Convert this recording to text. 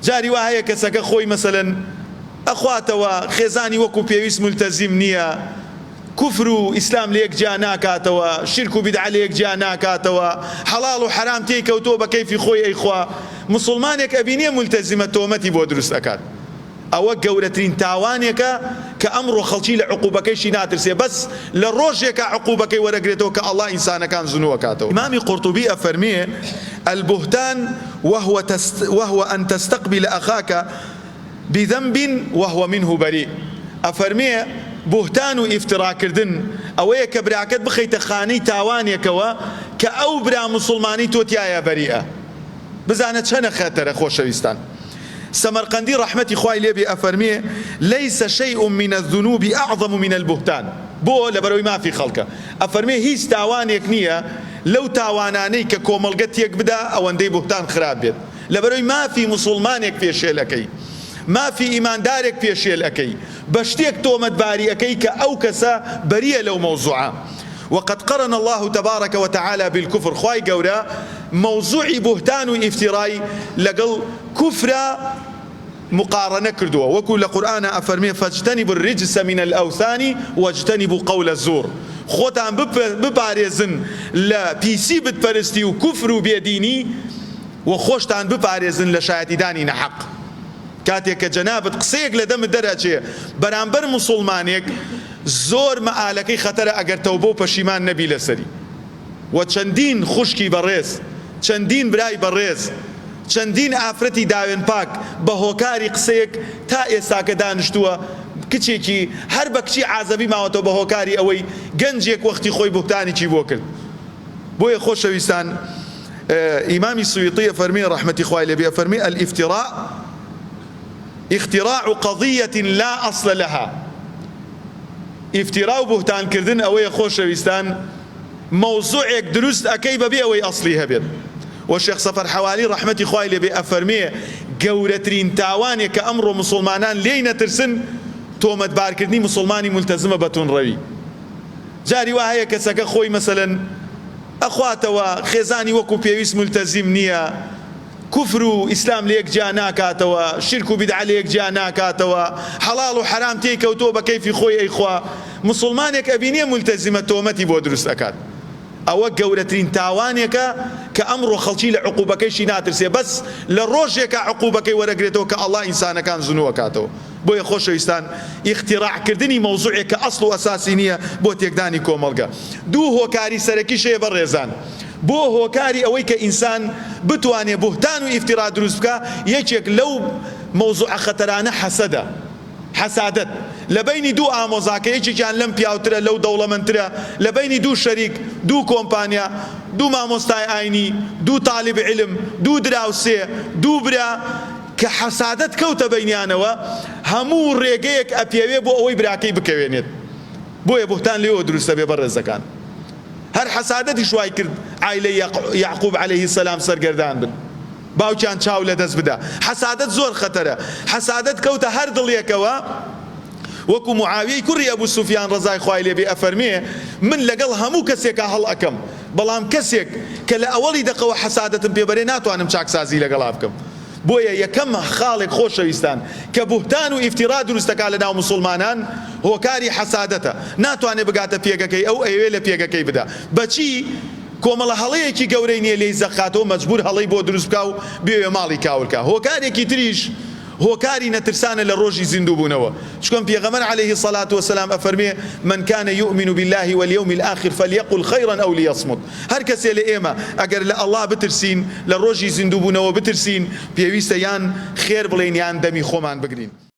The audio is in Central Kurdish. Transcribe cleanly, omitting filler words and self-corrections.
جاری وهەیە کەسەکە خۆی مەسەلەن ئەخواتەوە خێزانی وەکو پێویست ملتەزیم نییە، کوفر و ئیسلام لە یەکجیا ناکاتەوە، شرک و بیدعە لە یەکجیا ناکاتەوە، حەڵاڵ و حەرام تێی کەوتۆ بە کەیفی خۆی ئەیخوا. مسلمانێک ئەبینێ ملتەزیمە تۆمەتی بۆ دروست ئەکات. ئەوە گەورەترین تاوانێکە کە ئەمڕۆ خەڵکی لە عقوبەکەیشی ناترسێ، بەس لە ڕۆژێکە عقوبەکەی وەرەگرێتەوە کە ئەڵڵا ئینسانەکان زنووەکاتەوە. ئیمامی قورطوبی ئەفەرمێ البهتان وهو أن تستقبل أخاك بذنب وهو منه بريء. ئەفەرمێ بوهتان و ئیفتراکردن ئەوەیە کە براکەت بخەیتە خانەی تاوانێکەوە کە ئەو برا مسلمانی تۆ تایە بەریئە. بزانە چەنە خەتەرە خۆشەویستان. سەمەرقەندی ڕەحمەتی خوای لێبێ ئەفەرمێ لەیس شەیء من الذنوب أعظم من البهتان. بۆ لەبەرەوەی مافی خەڵکە ئەفەرمێ هیچ تاوانێک نییە لەو تاوانانەی کە کۆمەڵگە تێک بدا ئەوەندەی بوهتان خراپ بێت. لەبەرەوەی مافی مسلمانێک پێشێلەکەی، مافی ئیماندارێک پێشێلەکەی، بە شتێک تۆمەتباری ئەەکەی کە ئەو کەسە بەریە لەو مەوزوعە. وقد قرن الله تبارك وتعالى بالكفر. خواي قورا موضوع بهتان وافتراء لقل كفر مقارنة كردوا وكل قرآن أفرمي فاجتنبوا الرجس من الأوثان واجتنبوا قول الزور. خوتان ببارزن لا بيسي بتبرستي وكفر بيديني وخوشتان ببارزن لشاهداني نحق. كاتێک کە جەنابەت قسەیەک لە دەمت دەرەچێ بەرامبەر مسڵمانێک زۆر مەئالەکەی خەتەرە ئەگەر تەوبە و پەشیمان نەبی لەسەری. و چەندین خوشکی بەڕێز، چەندین برای بەڕێز، چەندین ئافرەتی داوێن پاک بە هۆکاری قسەیەک تا ئێستاکە دانیشتووە کچێکی هەر بە کچی عازەبی ماوەتەوە بە هۆکاری ئەوەی گەنجێک وەختی خۆی بوهتانێکی بۆ کرد. بۆیە خۆشەویستان ئیمامی سویوطی فەرمی ڕەحمەتی خوای لێبێ فەرمی الافتراء اختراع قضية لا أصل لها. افتراء بهتان كردن أوي خوشويستان موضوعك دروست أكي ببي أوي أصلي هبيت. والشيخ صفر حوالي رحمتي خوالي لبي أفرميه قورترين تاواني كأمر مسلمانان لينا ترسن تومت باركردني مسلماني ملتزمة بتون روي. جاري وهي كسك خوي مثلا أخواتوا خيزاني وكو بيويس ملتزم نية، كفر و ئیسلام لە یەکجیا ناکاتەوە، شرک و بیدعە لە یەکجیا ناکاتەوە، حەڵاڵ و حەرام تێی کەوتۆ بە کەیفی خۆی ئەیخوا. مسلمانێک ئەبینێ ملتەزیمە تۆمەتی بۆ دروست ئەکات. ئەوە گەورەترین تاوانێکە کە ئەمڕۆ خەڵکی لە عقوبەکەیشی ناترسێ، بەس لە ڕۆژێکە عقوبەکەی وەرەگرێتەوە کە ئەڵڵا ئینسانەکان زنووەکاتەوە. بۆیە خۆشەویستان ئیختیراعکردنی مەوزوعێک کە ئەسڵ و ئەساسی نییە بۆ تێکدانی کۆمەڵگە. دوو هۆکاری سەرەکیشەیە بەڕێزان بۆ هۆکاری ئەوەی کە ئینسان بتوانێ بوهتان و ئیفترا دروست بکە. یەکێک لەو مەوزوعە خەتەرانە حەسەدە، حەسادەت لە بینی دوو ئامۆزاکە، یەکێکیان لەم پیاوترە لەو دەوڵەمەندترە، لە بینی دوو شەریک، دوو کۆمپانیا، دوو مامۆستای ئاینی، دوو طالب علم، دوو دراوسێ، دوو برا کە حەسادەت کەوتە بینیانەوە، هەموو ڕێگەیەک ئەپێوێ بۆ ئەوەی براکەی بکەوێنێت. بۆیە بوهتان لێەوە دروستە بێ بەڕێزەکان. هەر حەسادەتی شوای کرد عائلەی یعقوب عەلەیهی السەلام سەرگەردان بن، باوکیان چاو لە دەست بدا. حەسادەت زۆر خەتەرە. حەسادەت کەوتە هەر دڵیەکەوە، وەکو معاویەی کوڕی ئەبوو سوفیان ڕەزای خوای لێبێ ئەفەرمێ من لەگەڵ هەموو کەسێکە هەڵ ئەکەم، بەڵام کەسێک کە لە ئەوەڵی دەقەوە حەسادەتم پێبەرێ ناتوانم چاکسازی لەگەڵا بکەم. بۆیە یەکەم خاڵێک خۆشەویستان کە بوهتان و ئیفترا دروستەکە لە ناو مسلمانان هۆکاری حەسادەتە. ناتوانێت بگاتە پێگەکەی ئەو ئەوێ لە پێگەکەی بدا. بەچی کۆمەڵە هەڵەیەکی گەورەی نییە لێی زەقاتەوە مەجبور هەڵەی بۆ دروست بکە و بێوێ ماڵی کاولکە. هۆکارێکی تریش هۆکاری نەترسانە لە ڕۆژی زیندووبوونەوە. چکۆم پێغەمبەر عەلەیهی الصەلاة وەسەلام ئەفەرمێ من كان يؤمن بالله واليوم الآخر فليقل خيرا أو ليصمت. هەر کەسێ لە ئێمە ئەگەر لە ئەڵڵا بترسین، لە ڕۆژی زیندووبوونەوە بترسین، پێویستە یان خێر بڵێن یان دەمی خۆمان بگرین.